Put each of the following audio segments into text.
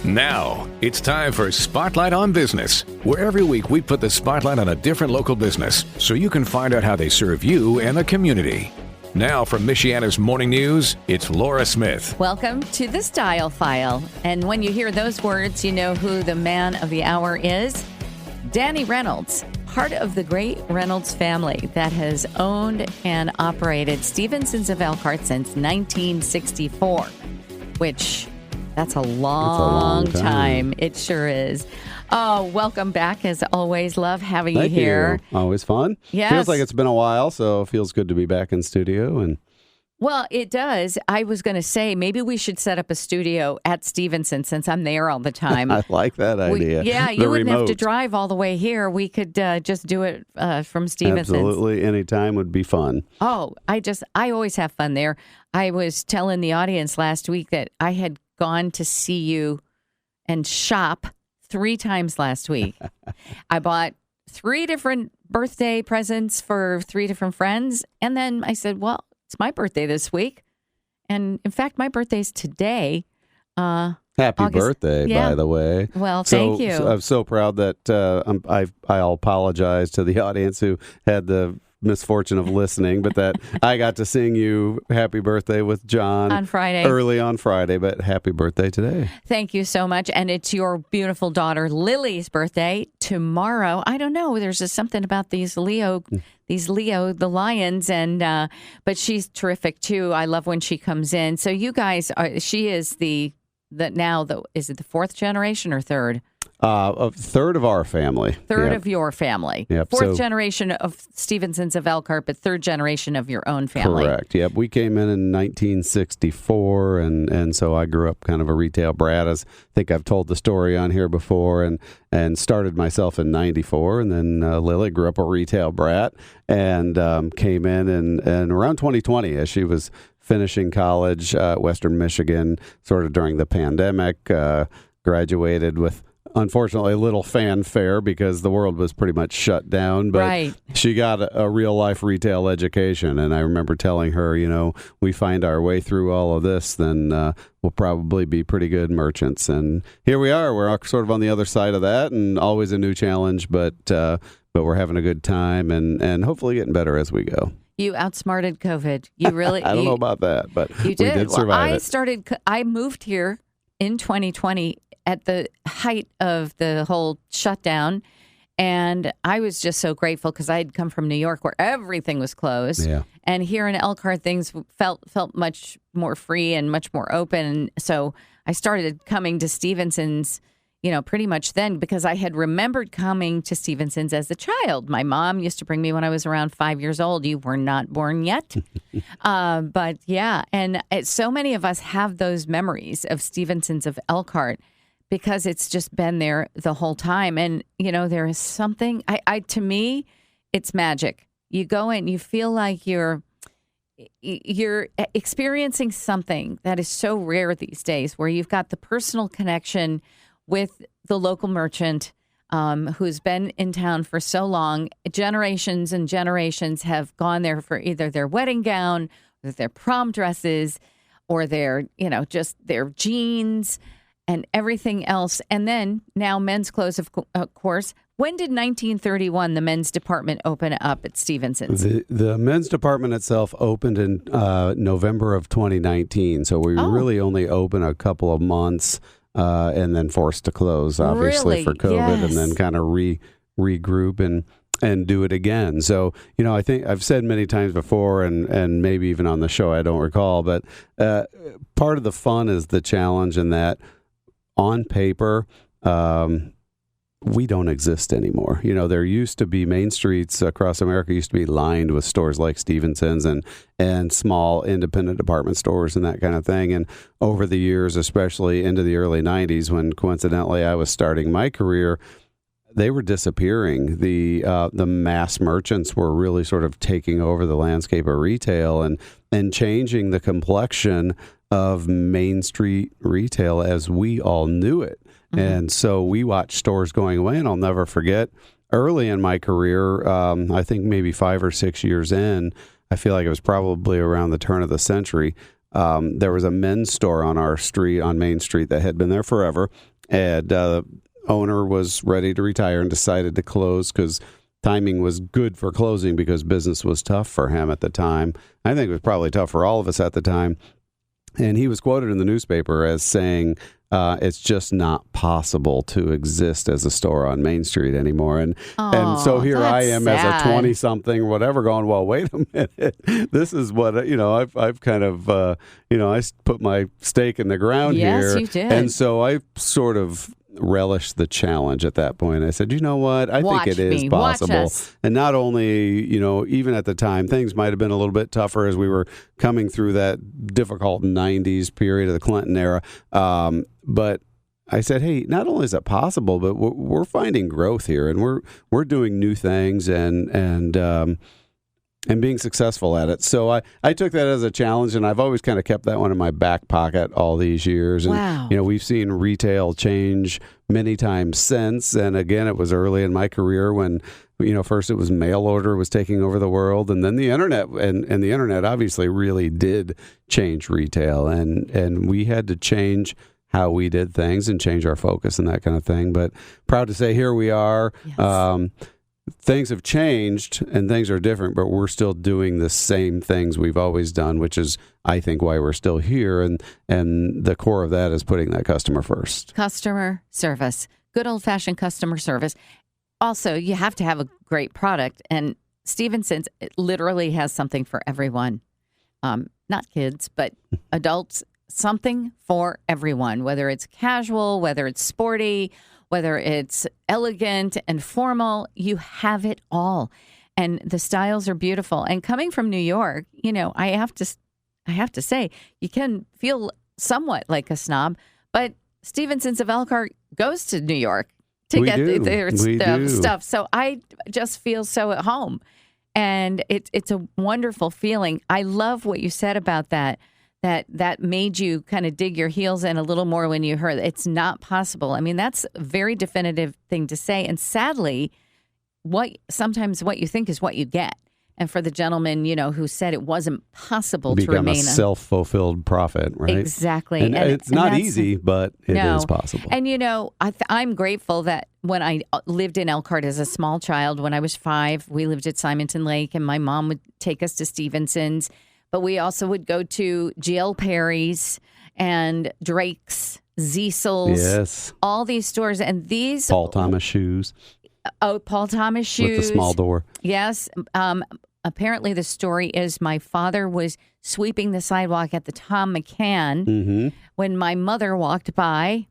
Now, it's time for Spotlight on Business, where every week we put the spotlight on a different local business so you can find out how they serve you and the community. Now from Michiana's Morning News, it's Laura Smith. Welcome to the Style File. And when you hear those words, you know who the man of the hour is. Danny Reynolds, part of the great Reynolds family that has owned and operated Stephensons of Elkhart since 1964, which... that's a long time. It sure is. Oh, welcome back as always. Love having you here. Thank you. Always fun. Yes. Feels like it's been a while, so it feels good to be back in studio. Well, it does. I was going to say maybe we should set up a studio at Stephenson since I'm there all the time. I like that idea. You wouldn't have to drive all the way here. We could just do it from Stephenson. Absolutely. Any time would be fun. Oh, I always have fun there. I was telling the audience last week that I had gone to see you and shop 3 times last week. I bought 3 different birthday presents for 3 different friends. And then I said, well, it's my birthday this week. And in fact, my birthday's today. Happy August. Birthday, by the way. Well, thank you. I'm so proud that I'll apologize to the audience who had the misfortune of listening, but that I got to sing you happy birthday with John on Friday, early on Friday, but happy birthday today. Thank you so much. And it's your beautiful daughter Lily's birthday tomorrow. I don't know, there's just something about these Leo, the Lions, and but she's terrific too. I love when she comes in. So you guys she is is it the 4th generation or 3rd? A third of our family. Third of your family. Yep. 4th generation of Stephensons of Elkhart, but 3rd generation of your own family. Correct. Yep. We came in 1964, and so I grew up kind of a retail brat. I think I've told the story on here before, and started myself in 94, and then Lily grew up a retail brat and came in around 2020 as she was finishing college at Western Michigan, sort of during the pandemic, graduated with unfortunately a little fanfare because the world was pretty much shut down, but right. She got a real life retail education. And I remember telling her, we find our way through all of this, then we'll probably be pretty good merchants. And here we are. We're sort of on the other side of that, and always a new challenge, but we're having a good time and hopefully getting better as we go. You outsmarted COVID. You really I don't know about that, but you did. We did survive it. I moved here in 2020 at the height of the whole shutdown, and I was just so grateful because I had come from New York where everything was closed. Yeah. And here in Elkhart, things felt much more free and much more open. And so I started coming to Stephensons, pretty much then, because I had remembered coming to Stephensons as a child. My mom used to bring me when I was around 5 years old. You were not born yet. But yeah, and so many of us have those memories of Stephensons of Elkhart because it's just been there the whole time. And, there is something, to me, it's magic. You go in, you feel like you're experiencing something that is so rare these days, where you've got the personal connection with the local merchant who's been in town for so long. Generations and generations have gone there for either their wedding gown, or their prom dresses, or their, just their jeans and everything else. And then now men's clothes, of course. When did 1931 the men's department open up at Stephensons? The men's department itself opened in November of 2019. So we really only open a couple of months. And then forced to close, obviously, for COVID, and then kind of regroup and do it again. So, I think I've said many times before, and maybe even on the show, I don't recall, but part of the fun is the challenge in that on paper, we don't exist anymore. There used to be main streets across America used to be lined with stores like Stephenson's and small independent department stores and that kind of thing. And over the years, especially into the early 90s, when coincidentally I was starting my career, they were disappearing. The mass merchants were really sort of taking over the landscape of retail and changing the complexion of Main Street retail as we all knew it. Mm-hmm. And so we watched stores going away, and I'll never forget, early in my career, I think maybe 5 or 6 years in, I feel like it was probably around the turn of the century, there was a men's store on our street, on Main Street, that had been there forever. And the owner was ready to retire and decided to close because timing was good for closing because business was tough for him at the time. I think it was probably tough for all of us at the time. And he was quoted in the newspaper as saying, it's just not possible to exist as a store on Main Street anymore. And so here I am sad. as a 20-something, whatever, going, well, wait a minute. This is what, I've kind of, I put my stake in the ground here. Yes, you did. And so I sort of relished the challenge at that point. I said, you know what? I think it is possible. And not only, even at the time, things might have been a little bit tougher as we were coming through that difficult 90s period of the Clinton era. But I said, hey, not only is it possible, but we're finding growth here, and we're doing new things and being successful at it. So I took that as a challenge, and I've always kind of kept that one in my back pocket all these years. And, wow. We've seen retail change many times since. And again, it was early in my career when, first it was mail order was taking over the world, and then the internet, and the internet obviously really did change retail. And we had to change how we did things and change our focus and that kind of thing. But proud to say here we are. Yes. Things have changed and things are different, but we're still doing the same things we've always done, which is, I think, why we're still here. And the core of that is putting that customer first. Customer service, good old-fashioned customer service. Also, you have to have a great product. And Stephensons literally has something for everyone. Not kids, but adults, something for everyone, whether it's casual, whether it's sporty, whether it's elegant and formal, you have it all. And the styles are beautiful. And coming from New York, I have to say, you can feel somewhat like a snob, but Stephensons of Elkhart goes to New York to get their stuff. So I just feel so at home. And it's a wonderful feeling. I love what you said about that made you kind of dig your heels in a little more when you heard it's not possible. I mean, that's a very definitive thing to say. And sadly, sometimes what you think is what you get. And for the gentleman, who said it wasn't possible to remain a self-fulfilled prophet, right? Exactly. And it's not easy, but it is possible. And, I'm grateful that when I lived in Elkhart as a small child, when I was 5, we lived at Simonton Lake, and my mom would take us to Stephensons. But we also would go to G.L. Perry's and Drake's, Ziesel's, all these stores. And these... Paul Thomas shoes. Oh, Paul Thomas shoes. With the small door. Yes. Apparently the story is my father was sweeping the sidewalk at the Tom McCann when my mother walked by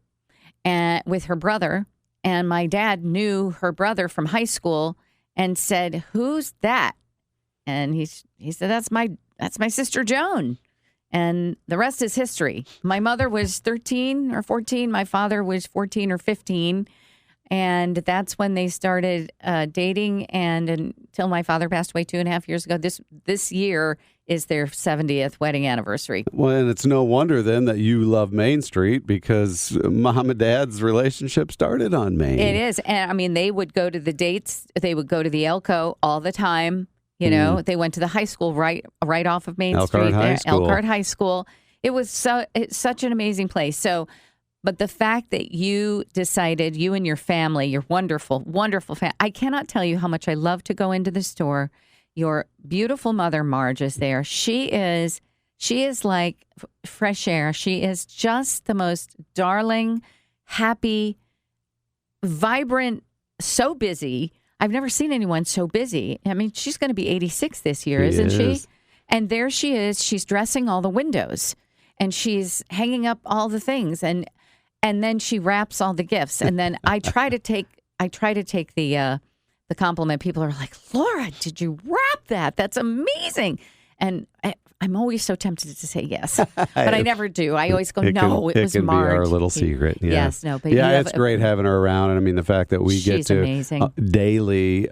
with her brother. And my dad knew her brother from high school and said, "Who's that?" And he said, That's my sister Joan. And the rest is history. My mother was 13 or 14. My father was 14 or 15. And that's when they started dating. And until my father passed away 2.5 years ago, this year is their 70th wedding anniversary. Well, and it's no wonder then that you love Main Street, because Mom and Dad's relationship started on Main. It is. And I mean, they would go to the dates. They would go to the Elko all the time. They went to the high school right off of Main Street. Elkhart High School. It was it's such an amazing place. So, but the fact that you decided, you and your family, your wonderful, wonderful family, I cannot tell you how much I love to go into the store. Your beautiful mother, Marge, is there. She is like fresh air. She is just the most darling, happy, vibrant, so busy. I've never seen anyone so busy. I mean, she's going to be 86 this year, isn't she? And there she is. She's dressing all the windows, and she's hanging up all the things, and then she wraps all the gifts. And then I try to take the compliment. People are like, "Laura, did you wrap that? That's amazing!" And I'm always so tempted to say yes, but I never do. I always go, "No, it was can Marge." Be our little secret. Yeah. Yes, no, but it's great having her around. And I mean, the fact that we get to amazing. Daily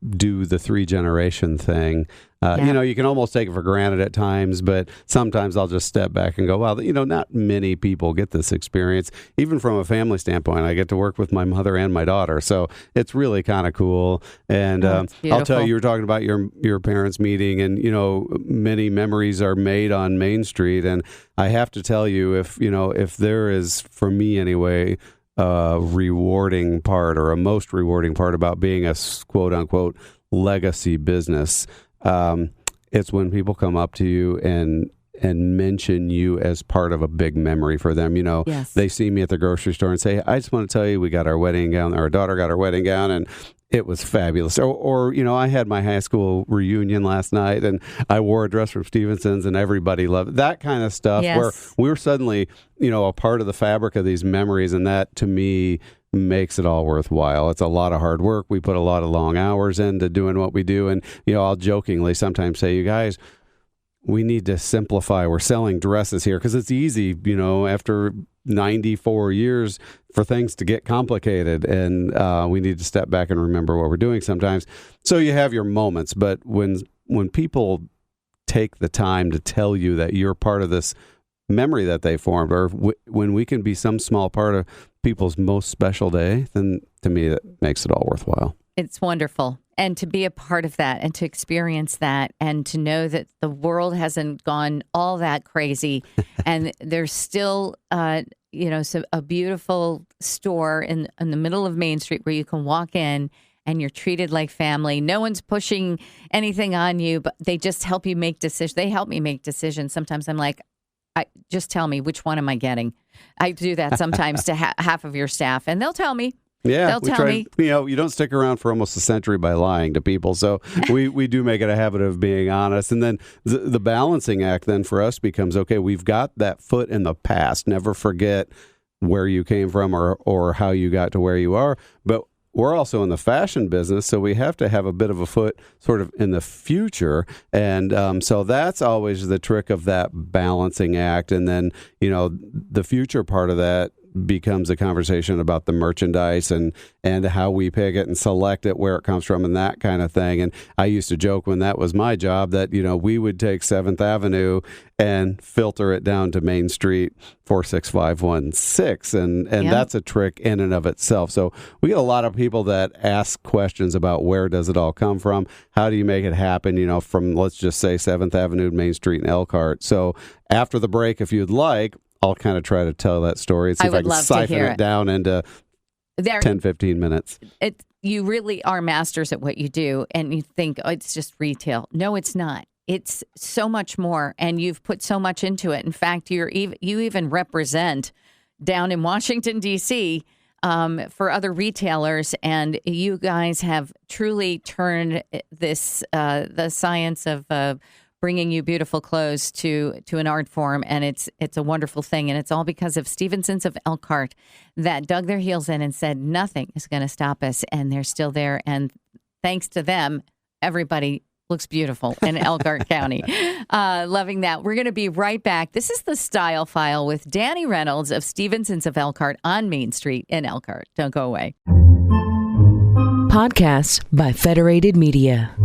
do the 3-generation thing. You can almost take it for granted at times, but sometimes I'll just step back and go, wow, not many people get this experience. Even from a family standpoint, I get to work with my mother and my daughter. So it's really kind of cool. And I'll tell you were talking about your parents' meeting, and, many memories are made on Main Street. And I have to tell you, if there is, for me anyway, rewarding part or a most rewarding part about being a quote unquote legacy business. It's when people come up to you and mention you as part of a big memory for them. Yes. They see me at the grocery store and say, I just want to tell you, we got our wedding gown, our daughter got her wedding gown, and it was fabulous. Or I had my high school reunion last night and I wore a dress from Stephensons and everybody loved it. That kind of stuff. Yes. Where we're suddenly, a part of the fabric of these memories, and that to me makes it all worthwhile. It's a lot of hard work. We put a lot of long hours into doing what we do. And, I'll jokingly sometimes say, you guys, we need to simplify. We're selling dresses here because it's easy, after 94 years for things to get complicated. And we need to step back and remember what we're doing sometimes. So you have your moments. But when people take the time to tell you that you're part of this memory that they formed, or when we can be some small part of people's most special day, then to me that makes it all worthwhile. It's wonderful. And to be a part of that and to experience that and to know that the world hasn't gone all that crazy and there's still, a beautiful store in the middle of Main Street where you can walk in and you're treated like family. No one's pushing anything on you, but they just help you make decisions. They help me make decisions. Sometimes I'm like, just tell me, which one am I getting? I do that sometimes to half of your staff, and they'll tell me. Yeah, they'll tell me. You don't stick around for almost a century by lying to people. So we do make it a habit of being honest. And then the balancing act then for us becomes, okay, we've got that foot in the past. Never forget where you came from or how you got to where you are. But we're also in the fashion business, so we have to have a bit of a foot sort of in the future. And so that's always the trick of that balancing act. And then, the future part of that becomes a conversation about the merchandise and how we pick it and select it, where it comes from, and that kind of thing. And I used to joke when that was my job that, we would take 7th Avenue and filter it down to Main Street 46516. And that's a trick in and of itself. So we get a lot of people that ask questions about where does it all come from? How do you make it happen, from, let's just say, 7th Avenue, Main Street, and Elkhart. So after the break, if you'd like, I'll kind of try to tell that story and see if I can siphon it down into 10, 15 minutes. You really are masters at what you do, and you think, it's just retail. No, it's not. It's so much more, and you've put so much into it. In fact, you even represent down in Washington, D.C., for other retailers, and you guys have truly turned this the science of bringing you beautiful clothes to an art form, and it's a wonderful thing. And it's all because of Stephensons of Elkhart that dug their heels in and said, nothing is going to stop us. And they're still there. And thanks to them, everybody looks beautiful in Elkhart County. Loving that. We're going to be right back. This is the Style File with Danny Reynolds of Stephensons of Elkhart on Main Street in Elkhart. Don't go away. Podcasts by Federated Media.